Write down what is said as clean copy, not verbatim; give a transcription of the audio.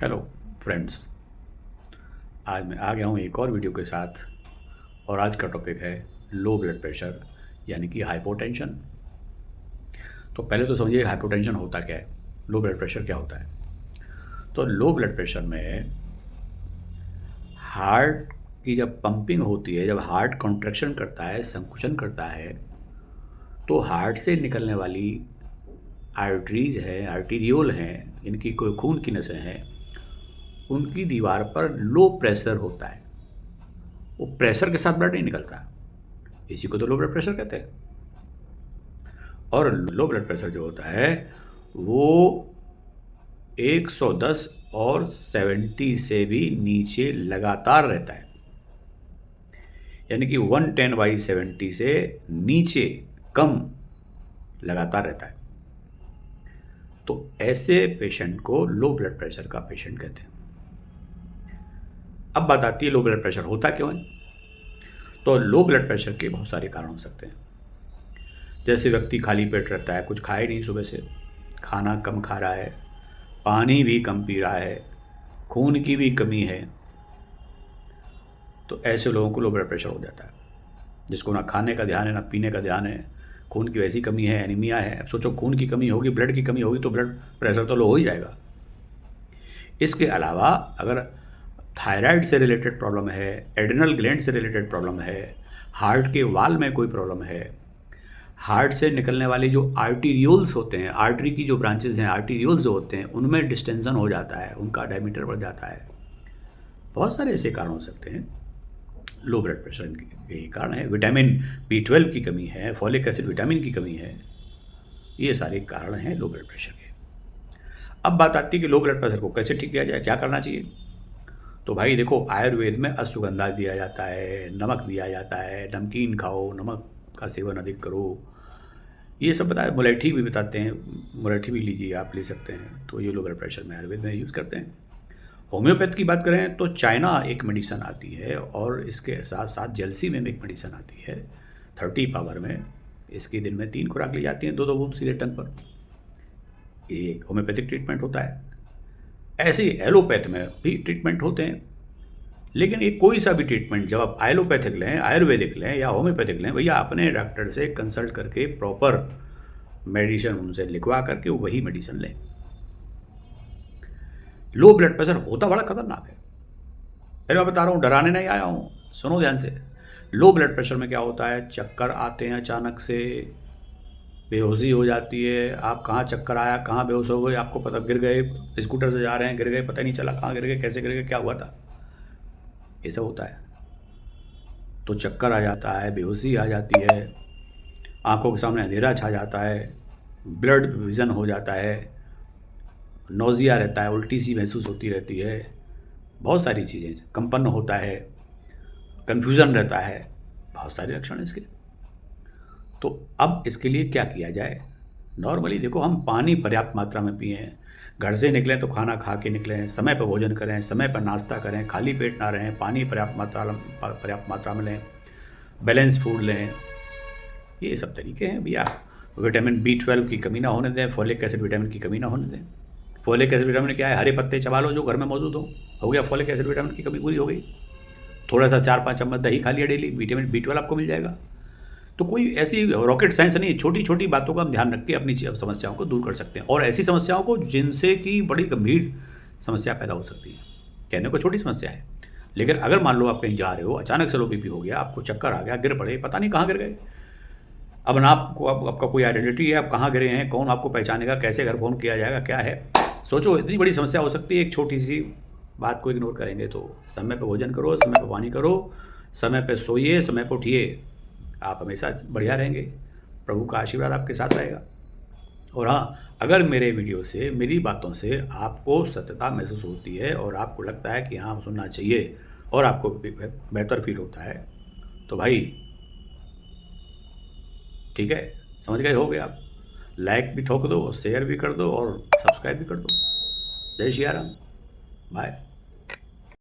Hello friends. आज मैं आ गया हूँ एक और वीडियो के साथ। और आज का टॉपिक है लो ब्लड प्रेशर यानी कि हाइपोटेंशन। तो पहले तो समझिए हाइपोटेंशन होता क्या है, लो ब्लड प्रेशर क्या होता है। तो लो ब्लड प्रेशर में हार्ट की जब पंपिंग होती है, जब हार्ट कॉन्ट्रैक्शन करता है, संकुचन करता है, तो हार्ट से निकलने वाली आर्टरीज हैं, आर्टीरियोल हैं, इनकी कोई खून की नसें हैं, उनकी दीवार पर लो प्रेशर होता है। वो प्रेशर के साथ ब्लड नहीं निकलता, इसी को तो लो ब्लड प्रेशर कहते हैं। और लो ब्लड प्रेशर जो होता है वो 110 और 70 से भी नीचे लगातार रहता है, यानी कि 110/70 से नीचे कम लगातार रहता है। तो ऐसे पेशेंट को लो ब्लड प्रेशर का पेशेंट कहते हैं। अब बात आती है लो ब्लड प्रेशर होता क्यों है। तो लो ब्लड प्रेशर के बहुत सारे कारण हो सकते हैं। जैसे व्यक्ति खाली पेट रहता है, कुछ खाए नहीं सुबह से, खाना कम खा रहा है, पानी भी कम पी रहा है, खून की भी कमी है, तो ऐसे लोगों को लो ब्लड प्रेशर हो जाता है। जिसको ना खाने का ध्यान है ना पीने का ध्यान है, खून की वैसी कमी है, एनीमिया है। अब सोचो खून की कमी होगी, ब्लड की कमी होगी तो ब्लड प्रेशर तो लो हो ही जाएगा। इसके अलावा अगर थायराइड से रिलेटेड प्रॉब्लम है, एड्रिनल ग्लैंड से रिलेटेड प्रॉब्लम है, हार्ट के वाल में कोई प्रॉब्लम है, हार्ट से निकलने वाली जो आर्टीरियोल्स होते हैं, आर्टरी की जो ब्रांचेज हैं, आर्टीरियोल्स जो होते हैं, उनमें डिस्टेंशन हो जाता है, उनका डायमीटर बढ़ जाता है। बहुत सारे ऐसे कारण हो सकते हैं लो ब्लड प्रेशर के कारण है। विटामिन B12 की कमी है, फॉलिक एसिड विटामिन की कमी है, ये सारे कारण हैं लो ब्लड प्रेशर के। अब बात आती है कि लो ब्लड प्रेशर को कैसे ठीक किया जाए, क्या करना चाहिए। तो भाई देखो, आयुर्वेद में अश्वगंधा दिया जाता है, नमक दिया जाता है, नमकीन खाओ, नमक का सेवन अधिक करो, ये सब बताया। मुलेठी भी बताते हैं, मुलेठी भी लीजिए, आप ले सकते हैं। तो ये लो ब्लड प्रेशर में आयुर्वेद में यूज़ करते हैं। होम्योपैथ की बात करें तो चाइना एक मेडिसन आती है, और इसके साथ साथ जेलसी में एक मेडिसन आती है 30 पावर में। इसकी दिन में 3 खुराक ली जाती हैं, 2-2 बूंद सीधे टन पर। ये होम्योपैथिक ट्रीटमेंट होता है। ऐसे ही एलोपैथ में भी ट्रीटमेंट होते हैं। लेकिन एक कोई सा भी ट्रीटमेंट जब आप एलोपैथिक लें, आयुर्वेदिक लें या होम्योपैथिक लें, भैया अपने डॉक्टर से कंसल्ट करके प्रॉपर मेडिसिन उनसे लिखवा करके वही मेडिसिन लें। लो ब्लड प्रेशर होता बड़ा खतरनाक है। फिर मैं बता रहा हूँ, डराने नहीं आया हूँ, सुनो ध्यान से। लो ब्लड प्रेशर में क्या होता है, चक्कर आते हैं अचानक से, बेहोशी हो जाती है। आप कहाँ चक्कर आया, कहाँ बेहोश हो गए, आपको पता, गिर गए, स्कूटर से जा रहे हैं गिर गए, पता नहीं चला कहाँ गिर गए, कैसे गिर गए, क्या हुआ था, ये सब होता है। तो चक्कर आ जाता है, बेहोशी आ जाती है, आंखों के सामने अंधेरा छा जाता है, ब्लड विज़न हो जाता है, नौजिया रहता है, उल्टी सी महसूस होती रहती है, बहुत सारी चीज़ें, कंपन होता है, कन्फ्यूज़न रहता है, बहुत सारे लक्षण हैं इसके। तो अब इसके लिए क्या किया जाए। नॉर्मली देखो, हम पानी पर्याप्त मात्रा में पिएं, घर से निकलें तो खाना खा के निकलें, समय पर भोजन करें, समय पर नाश्ता करें, खाली पेट ना रहें, पानी पर्याप्त मात्रा में लें, बैलेंस फूड लें, ये सब तरीके हैं भैया। विटामिन B12 की कमी ना होने दें, फॉलिक एसिड विटामिन की कमी ना होने दें। फॉलिक एसिड विटामिन क्या है, हरे पत्ते चबा लो जो घर में मौजूद हो गया, फॉलिक एसिड विटामिन की कमी पूरी हो गई। थोड़ा सा 4-5 चम्मच दही खा लिया डेली, विटामिन B12 आपको मिल जाएगा। तो कोई ऐसी रॉकेट साइंस नहीं, छोटी छोटी बातों का हम ध्यान रख के अपनी समस्याओं को दूर कर सकते हैं, और ऐसी समस्याओं को जिनसे कि बड़ी गंभीर समस्या पैदा हो सकती है। कहने को छोटी समस्या है, लेकिन अगर मान लो आप कहीं जा रहे हो, अचानक से लो बीपी हो गया, आपको चक्कर आ गया, गिर पड़े, पता नहीं कहाँ गिर गए, अब ना आपको आपका कोई आइडेंटिटी है, आप कहाँ गिरे हैं, कौन आपको पहचानेगा, कैसे घर फ़ोन किया जाएगा, क्या है। सोचो, इतनी बड़ी समस्या हो सकती है। एक छोटी सी बात को इग्नोर करेंगे तो। समय पर भोजन करो, समय पर पानी करो, समय पर सोइए, समय पर उठिए, आप हमेशा बढ़िया रहेंगे, प्रभु का आशीर्वाद आपके साथ रहेगा। और हाँ, अगर मेरे वीडियो से, मेरी बातों से आपको सत्यता महसूस होती है और आपको लगता है कि हाँ सुनना चाहिए, और आपको बेहतर फील होता है, तो भाई ठीक है, समझ गए होगे आप। लाइक भी ठोक दो, शेयर भी कर दो, और सब्सक्राइब भी कर दो। जय श्री राम। बाय।